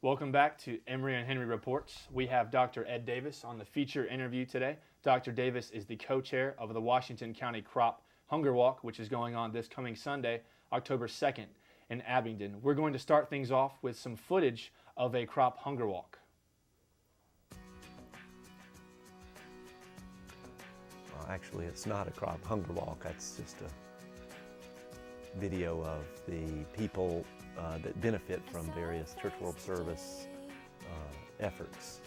Welcome back to Emory and Henry Reports. We have Dr. Ed Davis on the feature interview today. Dr. Davis is the co-chair of the Washington County Crop Hunger Walk, which is going on this coming Sunday, October 2nd in Abingdon. We're going to start things off with some footage of a crop hunger walk. Well, actually, it's not a crop hunger walk. That's just a video of the people that benefit from various Church World Service efforts.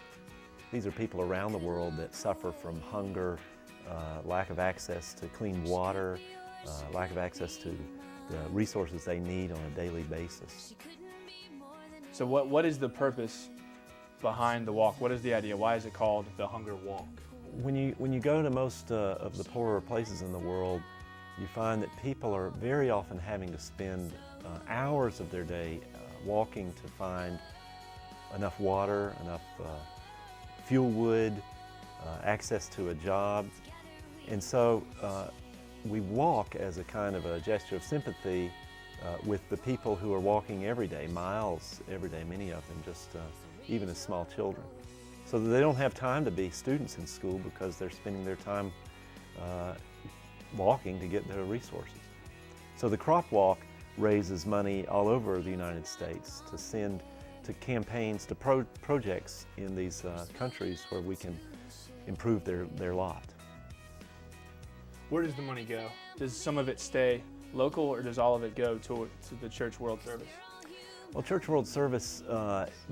These are people around the world that suffer from hunger, lack of access to clean water, lack of access to the resources they need on a daily basis. So what is the purpose behind the walk? What is the idea? Why is it called the Hunger Walk? When you go to most of the poorer places in the world, you find that people are very often having to spend hours of their day walking to find enough water, enough fuel wood, access to a job. And so we walk as a kind of a gesture of sympathy with the people who are walking every day, miles every day, many of them just even as small children. So that they don't have time to be students in school because they're spending their time walking to get their resources. So the Crop Walk raises money all over the United States to send to campaigns, to projects in these countries where we can improve their lot. Where does the money go? Does some of it stay local or does all of it go to the Church World Service? Well, Church World Service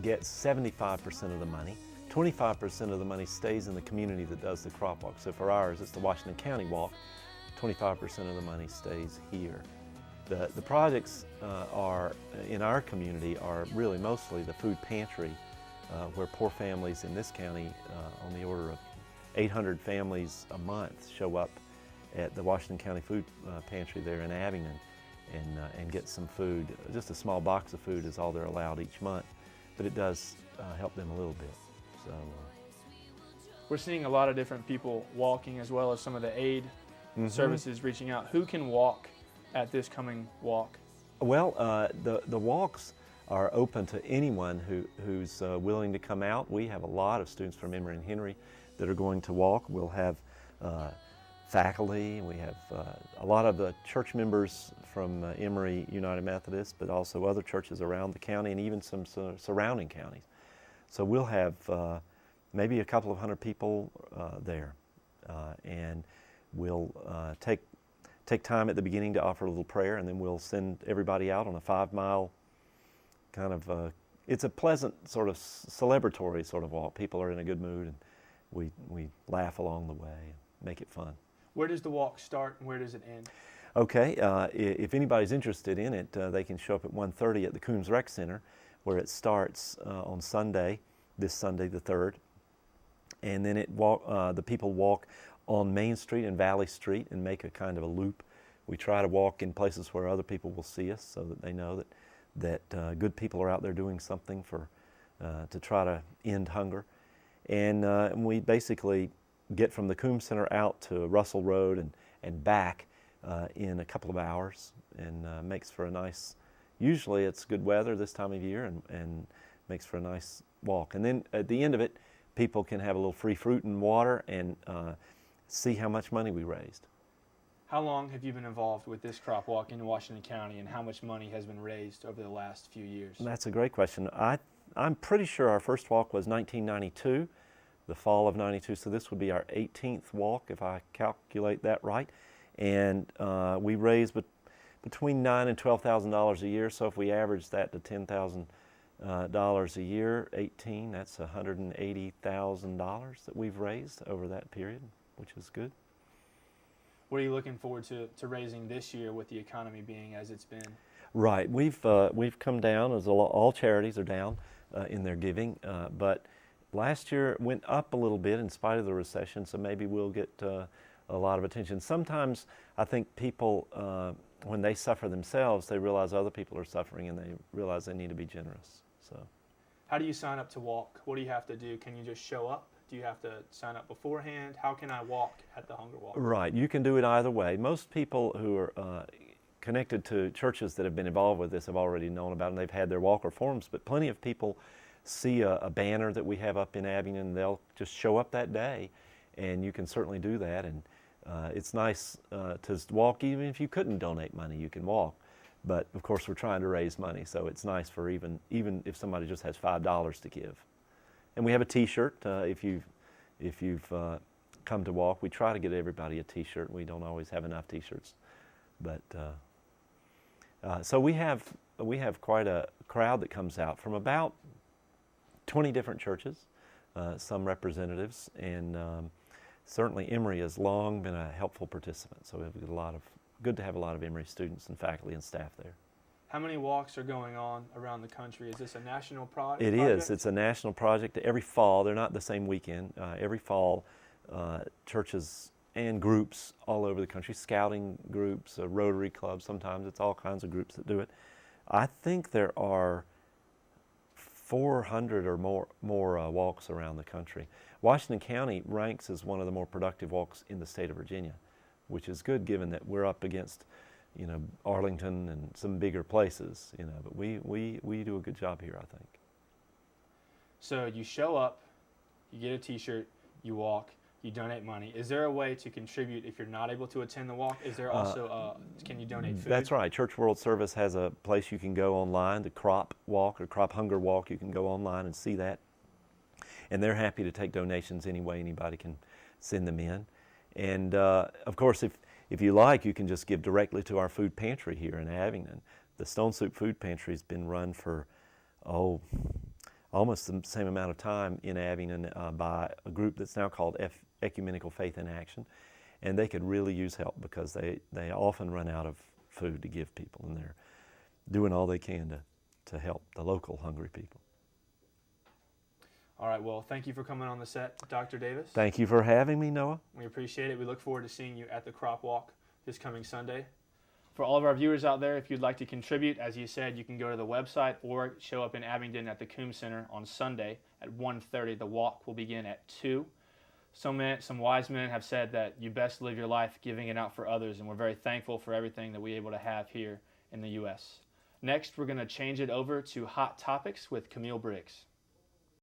gets 75% of the money. 25% of the money stays in the community that does the crop walk. So for ours, it's the Washington County Walk. 25% of the money stays here. The projects are in our community are really mostly the food pantry, where poor families in this county, on the order of 800 families a month, show up at the Washington County Food Pantry there in Abingdon and get some food. Just a small box of food is all they're allowed each month, but it does help them a little bit. So we're seeing a lot of different people walking as well as some of the aid services reaching out. Who can walk at this coming walk? Well, the walks are open to anyone who's willing to come out. We have a lot of students from Emory Henry that are going to walk. We'll have faculty, we have a lot of the church members from Emory United Methodist, but also other churches around the county and even some surrounding counties. So we'll have maybe a couple of hundred people there, and we'll take time at the beginning to offer a little prayer, and then we'll send everybody out on a 5-mile kind of, it's a pleasant sort of celebratory sort of walk. People are in a good mood, and we laugh along the way and make it fun. Where does the walk start and where does it end? Okay, if anybody's interested in it, they can show up at 1:30 at the Coombs Rec Center, where it starts on Sunday, this Sunday the 3rd. And then the people walk on Main Street and Valley Street and make a kind of a loop. We try to walk in places where other people will see us so that they know that good people are out there doing something to try to end hunger. And we basically get from the Coombs Center out to Russell Road and back in a couple of hours, and makes for a nice, usually it's good weather this time of year, and makes for a nice walk. And then at the end of it, people can have a little free fruit and water and see how much money we raised. How long have you been involved with this crop walk in Washington County, and how much money has been raised over the last few years? That's a great question. I'm pretty sure our first walk was 1992, the fall of 92, so this would be our 18th walk if I calculate that right. And we raised between $9,000 and $12,000 a year, so if we average that to $10,000 a year, 18, that's $180,000 that we've raised over that period, which is good. What are you looking forward to raising this year with the economy being as it's been? Right, we've come down, as all charities are down in their giving, but last year it went up a little bit in spite of the recession, so maybe we'll get a lot of attention. Sometimes I think people, when they suffer themselves, they realize other people are suffering and they realize they need to be generous. So, how do you sign up to walk? What do you have to do? Can you just show up? Do you have to sign up beforehand? How can I walk at the Hunger Walk? Right, you can do it either way. Most people who are connected to churches that have been involved with this have already known about it, and they've had their walker forms, but plenty of people see a banner that we have up in Abingdon, they'll just show up that day, and you can certainly do that. And it's nice to walk. Even if you couldn't donate money, you can walk. But of course, we're trying to raise money, so it's nice for even if somebody just has $5 to give. And we have a T-shirt. If you've come to walk, we try to get everybody a T-shirt. We don't always have enough T-shirts, but so we have quite a crowd that comes out from about 20 different churches, some representatives, and certainly Emory has long been a helpful participant. So we have good to have a lot of Emory students and faculty and staff there. How many walks are going on around the country? Is this a national project? It is. It's a national project. Every fall, they're not the same weekend. Every fall, churches and groups all over the country, scouting groups, Rotary clubs, sometimes it's all kinds of groups that do it. I think there are 400 or more walks around the country. Washington County ranks as one of the more productive walks in the state of Virginia, which is good given that we're up against, Arlington and some bigger places, but we do a good job here, I think. So you show up, you get a T-shirt, you walk, you donate money. Is there a way to contribute if you're not able to attend the walk? Is there also, can you donate food? That's right. Church World Service has a place you can go online, the Crop Walk or Crop Hunger Walk. You can go online and see that. And they're happy to take donations any way anybody can send them in. And of course, if you like, you can just give directly to our food pantry here in Abingdon. The Stone Soup Food Pantry has been run for, almost the same amount of time in Abingdon by a group that's now called Ecumenical Faith in Action. And they could really use help because they often run out of food to give people, and they're doing all they can to help the local hungry people. All right, well, thank you for coming on the set, Dr. Davis. Thank you for having me, Noah. We appreciate it. We look forward to seeing you at the Crop Walk this coming Sunday. For all of our viewers out there, if you'd like to contribute, as you said, you can go to the website or show up in Abingdon at the Coombs Center on Sunday at 1:30. The walk will begin at 2. Some wise men have said that you best live your life giving it out for others, and we're very thankful for everything that we're able to have here in the U.S. Next, we're going to change it over to Hot Topics with Camille Briggs.